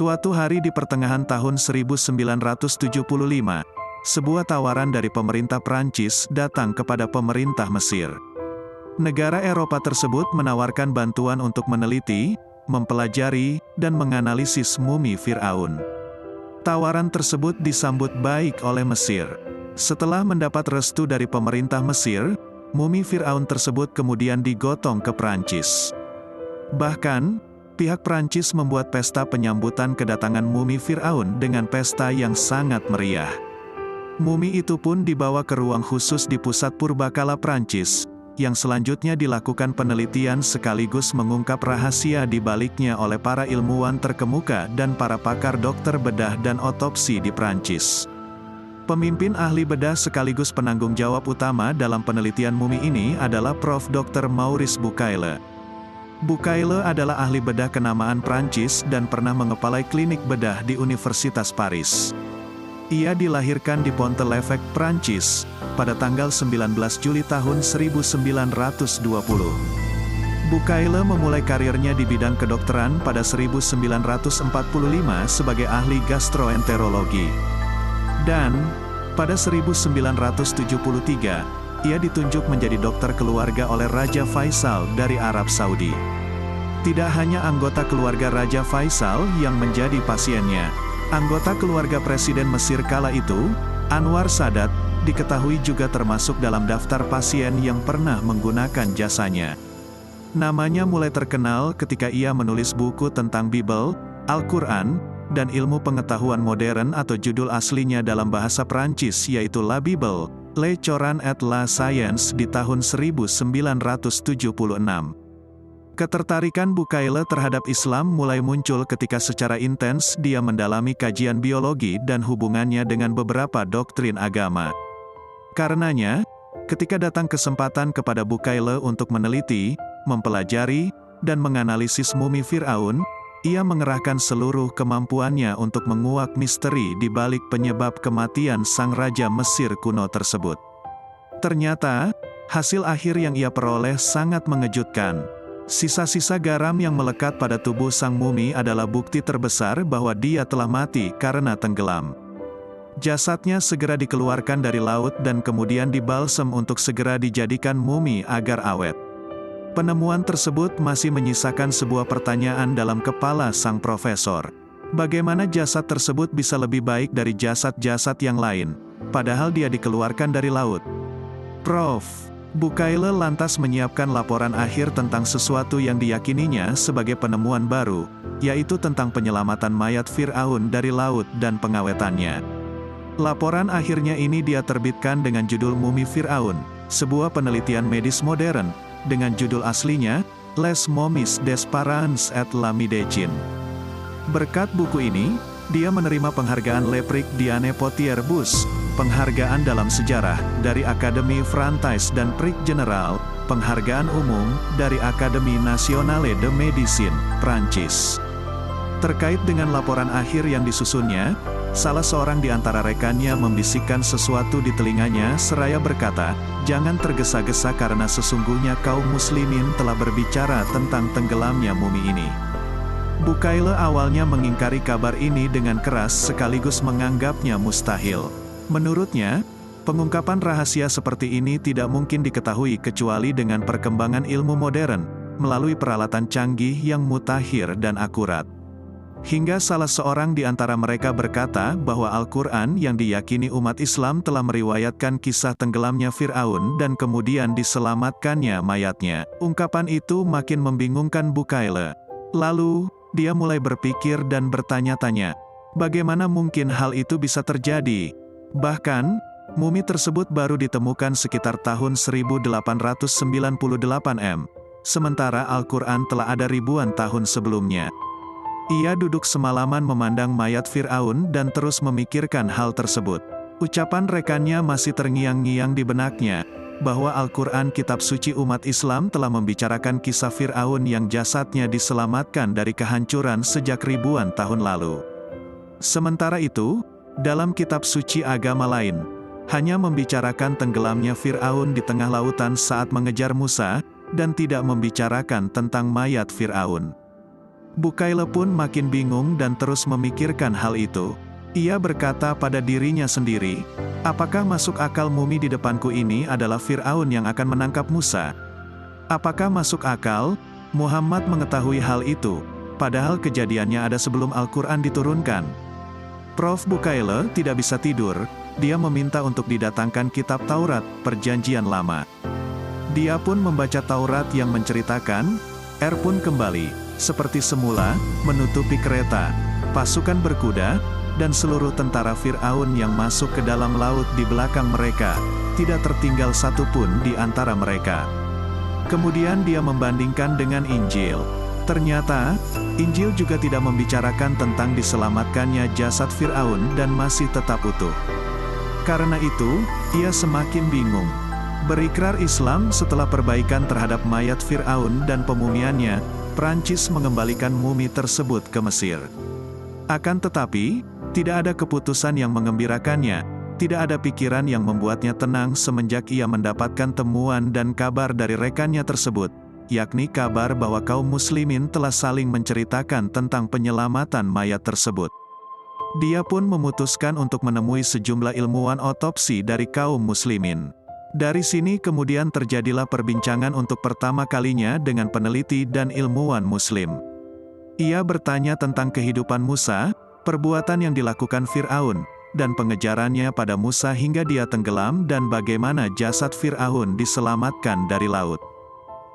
Suatu hari di pertengahan tahun 1975, sebuah tawaran dari pemerintah Prancis datang kepada pemerintah Mesir. Negara Eropa tersebut menawarkan bantuan untuk meneliti, mempelajari, dan menganalisis mumi Fir'aun. Tawaran tersebut disambut baik oleh Mesir. Setelah mendapat restu dari pemerintah Mesir, mumi Fir'aun tersebut kemudian digotong ke Prancis. Bahkan, pihak Prancis membuat pesta penyambutan kedatangan mumi Fir'aun dengan pesta yang sangat meriah. Mumi itu pun dibawa ke ruang khusus di pusat purbakala Prancis, yang selanjutnya dilakukan penelitian sekaligus mengungkap rahasia di baliknya oleh para ilmuwan terkemuka dan para pakar dokter bedah dan otopsi di Prancis. Pemimpin ahli bedah sekaligus penanggung jawab utama dalam penelitian mumi ini adalah Prof. Dr. Maurice Bucaille. Bucaille adalah ahli bedah kenamaan Prancis dan pernah mengepalai klinik bedah di Universitas Paris. Ia dilahirkan di Pont-l'Évêque, Prancis, pada tanggal 19 Juli tahun 1920. Bucaille memulai karirnya di bidang kedokteran pada 1945 sebagai ahli gastroenterologi. Dan, pada 1973, ia ditunjuk menjadi dokter keluarga oleh Raja Faisal dari Arab Saudi. Tidak hanya anggota keluarga Raja Faisal yang menjadi pasiennya, anggota keluarga Presiden Mesir kala itu, Anwar Sadat, diketahui juga termasuk dalam daftar pasien yang pernah menggunakan jasanya. Namanya mulai terkenal ketika ia menulis buku tentang Bible, Al-Quran, dan ilmu pengetahuan modern atau judul aslinya dalam bahasa Prancis yaitu La Bible, Le Coran et la Science di tahun 1976. Ketertarikan Bucaille terhadap Islam mulai muncul ketika secara intens dia mendalami kajian biologi dan hubungannya dengan beberapa doktrin agama. Karenanya, ketika datang kesempatan kepada Bucaille untuk meneliti, mempelajari, dan menganalisis mumi Fir'aun, ia mengerahkan seluruh kemampuannya untuk menguak misteri di balik penyebab kematian sang raja Mesir kuno tersebut. Ternyata, hasil akhir yang ia peroleh sangat mengejutkan. Sisa-sisa garam yang melekat pada tubuh sang mumi adalah bukti terbesar bahwa dia telah mati karena tenggelam. Jasadnya segera dikeluarkan dari laut dan kemudian dibalsem untuk segera dijadikan mumi agar awet. Penemuan tersebut masih menyisakan sebuah pertanyaan dalam kepala sang profesor. Bagaimana jasad tersebut bisa lebih baik dari jasad-jasad yang lain, padahal dia dikeluarkan dari laut? Prof. Bucaille lantas menyiapkan laporan akhir tentang sesuatu yang diyakininya sebagai penemuan baru, yaitu tentang penyelamatan mayat Fir'aun dari laut dan pengawetannya. Laporan akhirnya ini dia terbitkan dengan judul Mumi Fir'aun, sebuah penelitian medis modern, dengan judul aslinya, Les Momies des Pharaons et la Médecine. Berkat buku ini, dia menerima penghargaan Le Prix Diane Potier Bus, penghargaan dalam sejarah, dari Académie Française dan Prix General, penghargaan umum, dari Académie Nationale de Médecine, Prancis. Terkait dengan laporan akhir yang disusunnya, salah seorang di antara rekannya membisikkan sesuatu di telinganya seraya berkata, "Jangan tergesa-gesa karena sesungguhnya kaum muslimin telah berbicara tentang tenggelamnya mumi ini." Bucaille awalnya mengingkari kabar ini dengan keras sekaligus menganggapnya mustahil. Menurutnya, pengungkapan rahasia seperti ini tidak mungkin diketahui kecuali dengan perkembangan ilmu modern, melalui peralatan canggih yang mutakhir dan akurat. Hingga salah seorang di antara mereka berkata bahwa Al-Quran yang diyakini umat Islam telah meriwayatkan kisah tenggelamnya Fir'aun dan kemudian diselamatkannya mayatnya. Ungkapan itu makin membingungkan Bucaille. Lalu, dia mulai berpikir dan bertanya-tanya, bagaimana mungkin hal itu bisa terjadi? Bahkan, mumi tersebut baru ditemukan sekitar tahun 1898 m. Sementara Al-Quran telah ada ribuan tahun sebelumnya. Ia duduk semalaman memandang mayat Fir'aun dan terus memikirkan hal tersebut. Ucapan rekannya masih terngiang-ngiang di benaknya, bahwa Al-Quran kitab suci umat Islam telah membicarakan kisah Fir'aun yang jasadnya diselamatkan dari kehancuran sejak ribuan tahun lalu. Sementara itu, dalam kitab suci agama lain, hanya membicarakan tenggelamnya Fir'aun di tengah lautan saat mengejar Musa, dan tidak membicarakan tentang mayat Fir'aun. Bukaila pun makin bingung dan terus memikirkan hal itu. Ia berkata pada dirinya sendiri, apakah masuk akal mumi di depanku ini adalah Fir'aun yang akan menangkap Musa? Apakah masuk akal? Muhammad mengetahui hal itu, padahal kejadiannya ada sebelum Al-Quran diturunkan. Prof. Bukaila tidak bisa tidur, dia meminta untuk didatangkan kitab Taurat, Perjanjian Lama. Dia pun membaca Taurat yang menceritakan, pun kembali, seperti semula, menutupi kereta, pasukan berkuda, dan seluruh tentara Fir'aun yang masuk ke dalam laut di belakang mereka, tidak tertinggal satupun di antara mereka. Kemudian dia membandingkan dengan Injil. Ternyata, Injil juga tidak membicarakan tentang diselamatkannya jasad Fir'aun dan masih tetap utuh. Karena itu, ia semakin bingung. Berikrar Islam setelah perbaikan terhadap mayat Fir'aun dan pemumiannya, Prancis mengembalikan mumi tersebut ke Mesir. Akan tetapi, tidak ada keputusan yang mengembirakannya, tidak ada pikiran yang membuatnya tenang semenjak ia mendapatkan temuan dan kabar dari rekannya tersebut, yakni kabar bahwa kaum muslimin telah saling menceritakan tentang penyelamatan mayat tersebut. Dia pun memutuskan untuk menemui sejumlah ilmuwan otopsi dari kaum muslimin. Dari sini kemudian terjadilah perbincangan untuk pertama kalinya dengan peneliti dan ilmuwan muslim. Ia bertanya tentang kehidupan Musa, perbuatan yang dilakukan Fir'aun, dan pengejarannya pada Musa hingga dia tenggelam dan bagaimana jasad Fir'aun diselamatkan dari laut.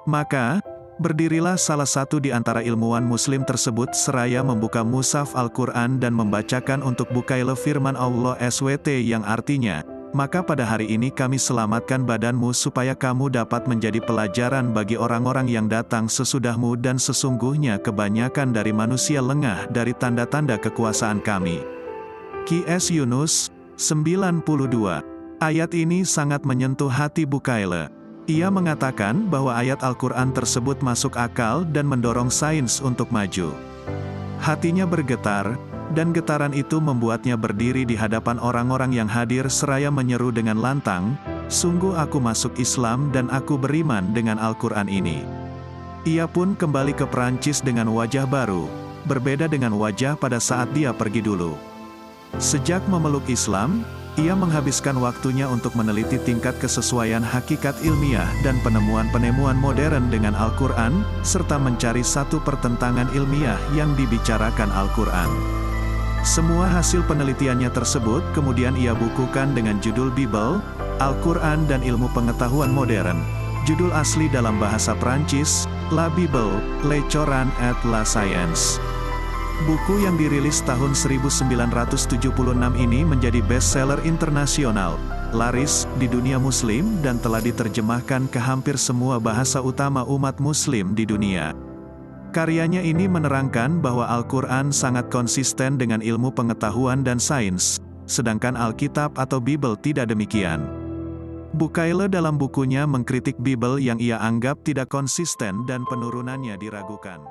Maka, berdirilah salah satu di antara ilmuwan muslim tersebut seraya membuka mushaf Al-Quran dan membacakan untuk Bukaila firman Allah SWT yang artinya, maka pada hari ini kami selamatkan badanmu supaya kamu dapat menjadi pelajaran bagi orang-orang yang datang sesudahmu dan sesungguhnya kebanyakan dari manusia lengah dari tanda-tanda kekuasaan kami. Q.S. Yunus, 92. Ayat ini sangat menyentuh hati Bukaila. Ia mengatakan bahwa ayat Al-Quran tersebut masuk akal dan mendorong sains untuk maju. Hatinya bergetar, dan getaran itu membuatnya berdiri di hadapan orang-orang yang hadir seraya menyeru dengan lantang, sungguh aku masuk Islam dan aku beriman dengan Al-Quran ini. Ia pun kembali ke Prancis dengan wajah baru, berbeda dengan wajah pada saat dia pergi dulu. Sejak memeluk Islam, ia menghabiskan waktunya untuk meneliti tingkat kesesuaian hakikat ilmiah dan penemuan-penemuan modern dengan Al-Quran, serta mencari satu pertentangan ilmiah yang dibicarakan Al-Quran. Semua hasil penelitiannya tersebut kemudian ia bukukan dengan judul Bible, Al-Quran dan Ilmu Pengetahuan Modern. Judul asli dalam bahasa Prancis, La Bible, Le Coran et la Science. Buku yang dirilis tahun 1976 ini menjadi bestseller internasional, laris di dunia muslim dan telah diterjemahkan ke hampir semua bahasa utama umat muslim di dunia. Karyanya ini menerangkan bahwa Al-Quran sangat konsisten dengan ilmu pengetahuan dan sains, sedangkan Alkitab atau Bible tidak demikian. Bukaila dalam bukunya mengkritik Bible yang ia anggap tidak konsisten dan penurunannya diragukan.